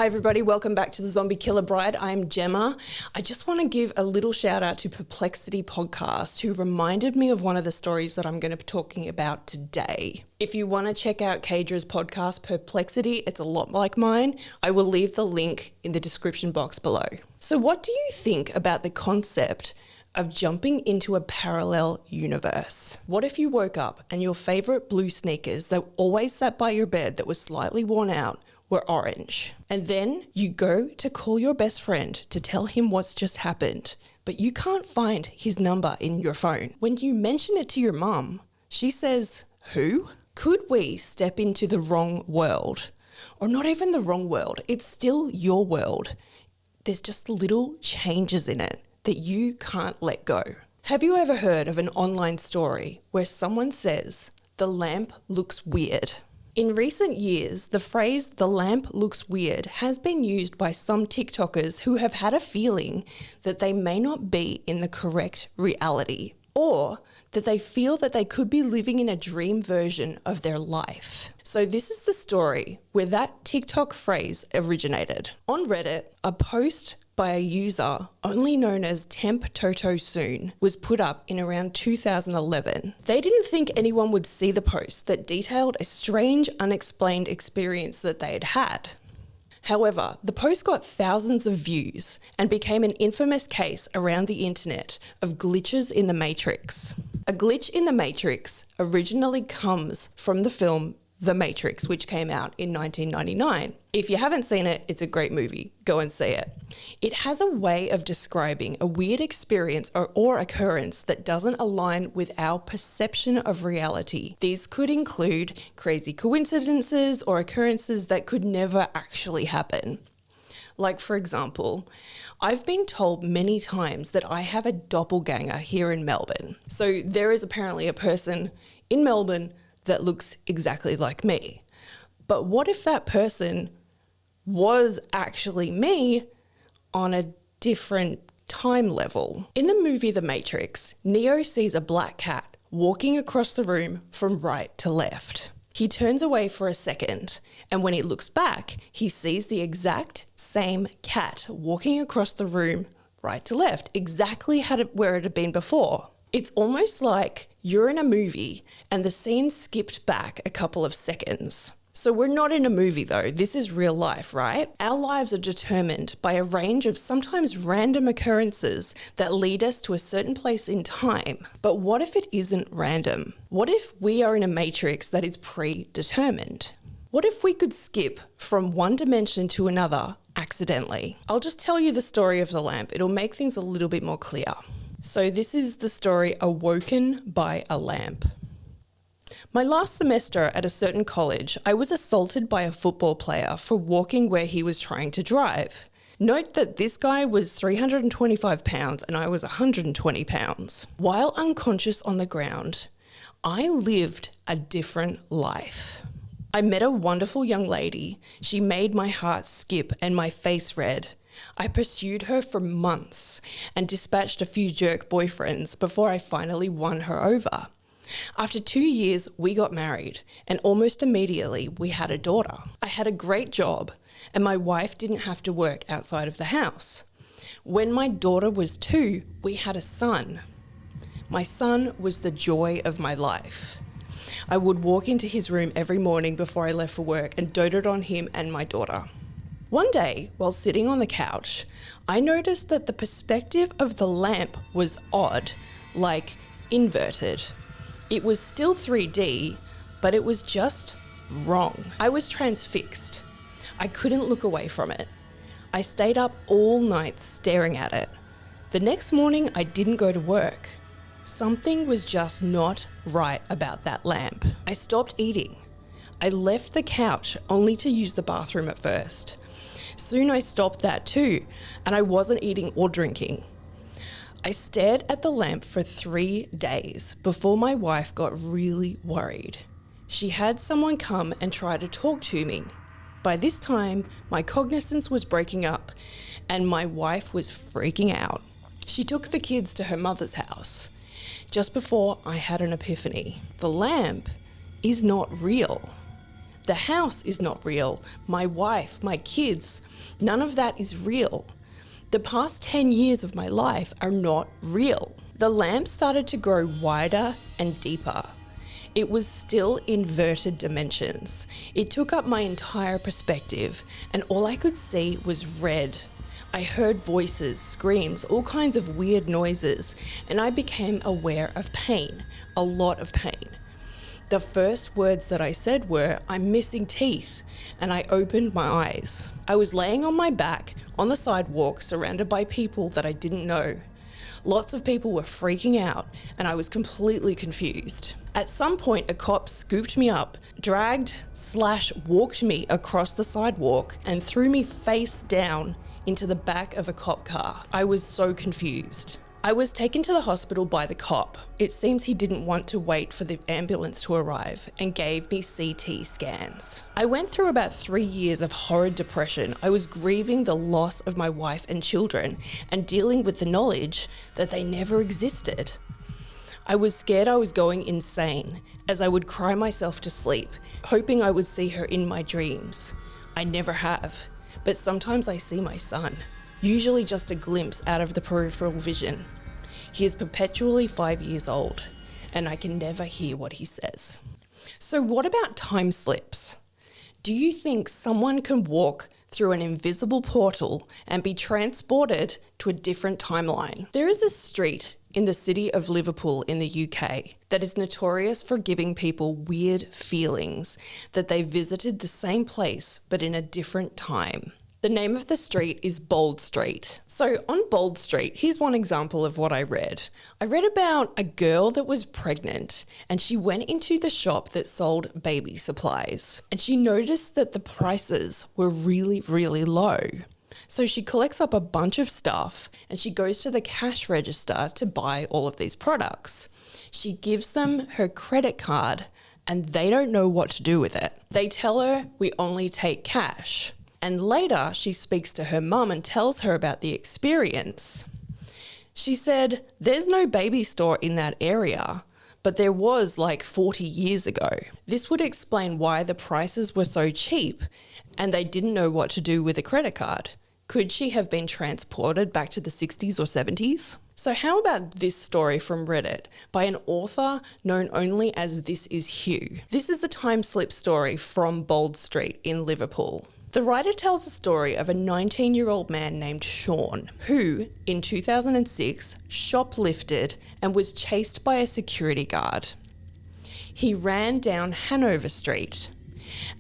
Hi everybody, welcome back to the Zombie Killer Bride. I'm Gemma. I just want to give a little shout out to Perplexity podcast, who reminded me of one of the stories that I'm going to be talking about today. If you want to check out Kadra's podcast, Perplexity, it's a lot like mine. I will leave the link in the description box below. So what do you think about the concept of jumping into a parallel universe? What if you woke up and your favorite blue sneakers that always sat by your bed that was slightly worn out were orange? And then you go to call your best friend to tell him what's just happened, but you can't find his number in your phone. When you mention it to your mum, she says, "Who?" Could we step into the wrong world? Or not even the wrong world, it's still your world. There's just little changes in it that you can't let go. Have you ever heard of an online story where someone says, "The lamp looks weird"? In recent years, the phrase "the lamp looks weird" has been used by some TikTokers who have had a feeling that they may not be in the correct reality, or that they feel that they could be living in a dream version of their life. So this is the story where that TikTok phrase originated. On Reddit, a post by a user only known as Temp Toto Soon was put up in around 2011. They didn't think anyone would see the post that detailed a strange, unexplained experience that they had had. However, the post got thousands of views and became an infamous case around the internet of glitches in the Matrix. A glitch in the Matrix originally comes from the film The Matrix, which came out in 1999. If you haven't seen it, it's a great movie. Go and see it. It has a way of describing a weird experience or occurrence that doesn't align with our perception of reality. These could include crazy coincidences or occurrences that could never actually happen. Like, for example, I've been told many times that I have a doppelganger here in Melbourne. So there is apparently a person in Melbourne that looks exactly like me. But what if that person was actually me on a different time level? In the movie The Matrix, Neo sees a black cat walking across the room from right to left. He turns away for a second, and when he looks back, he sees the exact same cat walking across the room right to left, exactly where it had been before. It's almost like you're in a movie and the scene skipped back a couple of seconds. So we're not in a movie though, this is real life, right? Our lives are determined by a range of sometimes random occurrences that lead us to a certain place in time. But what if it isn't random? What if we are in a matrix that is predetermined? What if we could skip from one dimension to another accidentally? I'll just tell you the story of the lamp. It'll make things a little bit more clear. So this is the story Awoken by a Lamp. My last semester at a certain college, I was assaulted by a football player for walking where he was trying to drive. Note that this guy was 325 pounds and I was 120 pounds. While unconscious on the ground, I lived a different life. I met a wonderful young lady. She made my heart skip and my face red. I pursued her for months and dispatched a few jerk boyfriends before I finally won her over. After 2 years, we got married, and almost immediately we had a daughter. I had a great job, and my wife didn't have to work outside of the house. When my daughter was 2, we had a son. My son was the joy of my life. I would walk into his room every morning before I left for work and doted on him and my daughter. One day, while sitting on the couch, I noticed that the perspective of the lamp was odd, like inverted. It was still 3D, but it was just wrong. I was transfixed. I couldn't look away from it. I stayed up all night staring at it. The next morning, I didn't go to work. Something was just not right about that lamp. I stopped eating. I left the couch only to use the bathroom at first. Soon I stopped that too, and I wasn't eating or drinking. I stared at the lamp for 3 days before my wife got really worried. She had someone come and try to talk to me. By this time, my cognizance was breaking up and my wife was freaking out. She took the kids to her mother's house. Just before I had an epiphany. The lamp is not real. The house is not real. My wife, my kids, none of that is real. The past 10 years of my life are not real. The lamp started to grow wider and deeper. It was still inverted dimensions. It took up my entire perspective, and all I could see was red. I heard voices, screams, all kinds of weird noises, and I became aware of pain, a lot of pain. The first words that I said were, "I'm missing teeth," and I opened my eyes. I was laying on my back on the sidewalk, surrounded by people that I didn't know. Lots of people were freaking out, and I was completely confused. At some point, a cop scooped me up, dragged/walked me across the sidewalk, and threw me face down into the back of a cop car. I was so confused. I was taken to the hospital by the cop. It seems he didn't want to wait for the ambulance to arrive and gave me CT scans. I went through about 3 years of horrid depression. I was grieving the loss of my wife and children and dealing with the knowledge that they never existed. I was scared I was going insane, as I would cry myself to sleep, hoping I would see her in my dreams. I never have, but sometimes I see my son. Usually just a glimpse out of the peripheral vision. He is perpetually 5 years old, and I can never hear what he says. So what about time slips? Do you think someone can walk through an invisible portal and be transported to a different timeline? There is a street in the city of Liverpool in the UK that is notorious for giving people weird feelings that they visited the same place but in a different time. The name of the street is Bold Street. So on Bold Street, here's one example of what I read. I read about a girl that was pregnant and she went into the shop that sold baby supplies and she noticed that the prices were really, really low. So she collects up a bunch of stuff and she goes to the cash register to buy all of these products. She gives them her credit card and they don't know what to do with it. They tell her, "We only take cash." And later, she speaks to her mum and tells her about the experience. She said, "There's no baby store in that area, but there was like 40 years ago." This would explain why the prices were so cheap and they didn't know what to do with a credit card. Could she have been transported back to the 60s or 70s? So how about this story from Reddit by an author known only as This Is Hugh? This is a time slip story from Bold Street in Liverpool. The writer tells the story of a 19-year-old man named Sean, who, in 2006, shoplifted and was chased by a security guard. He ran down Hanover Street,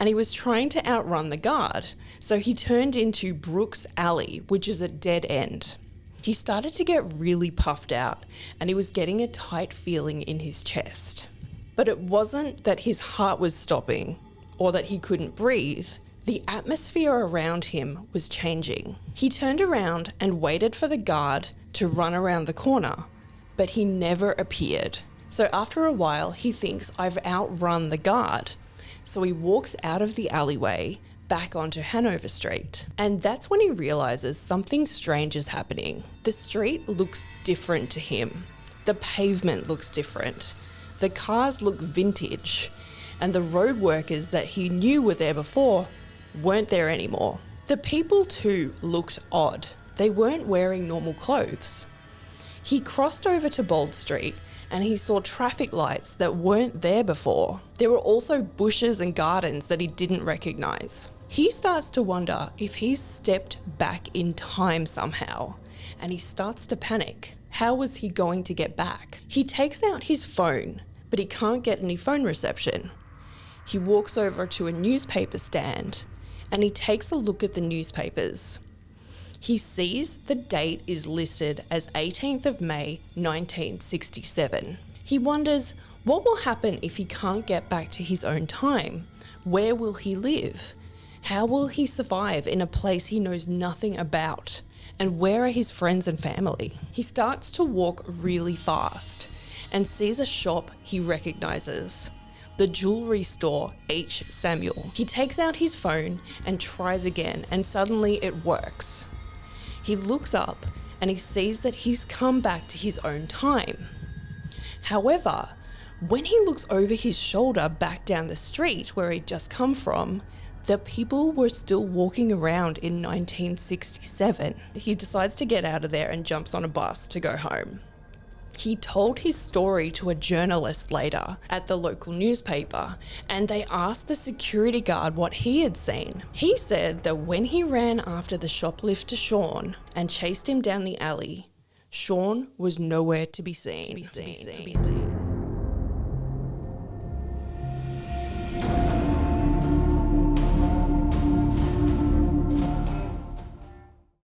and he was trying to outrun the guard, so he turned into Brooks Alley, which is a dead end. He started to get really puffed out, and he was getting a tight feeling in his chest. But it wasn't that his heart was stopping, or that he couldn't breathe. The atmosphere around him was changing. He turned around and waited for the guard to run around the corner, but he never appeared. So after a while, he thinks, "I've outrun the guard." So he walks out of the alleyway back onto Hanover Street. And that's when he realizes something strange is happening. The street looks different to him. The pavement looks different. The cars look vintage. And the road workers that he knew were there before weren't there anymore. The people too looked odd. They weren't wearing normal clothes. He crossed over to Bold Street and he saw traffic lights that weren't there before. There were also bushes and gardens that he didn't recognize. He starts to wonder if he's stepped back in time somehow, and he starts to panic. How was he going to get back? He takes out his phone, but he can't get any phone reception. He walks over to a newspaper stand and he takes a look at the newspapers. He sees the date is listed as 18th of May, 1967. He wonders, what will happen if he can't get back to his own time? Where will he live? How will he survive in a place he knows nothing about? And where are his friends and family? He starts to walk really fast and sees a shop he recognizes. The jewelry store H. Samuel. He takes out his phone and tries again, and suddenly it works. He looks up and he sees that he's come back to his own time. However, When he looks over his shoulder back down the street where he'd just come from, the people were still walking around in 1967. He decides to get out of there and jumps on a bus to go home. He told his story to a journalist later at the local newspaper, and they asked the security guard what he had seen. He said that when he ran after the shoplifter Sean and chased him down the alley, Sean was nowhere to be seen.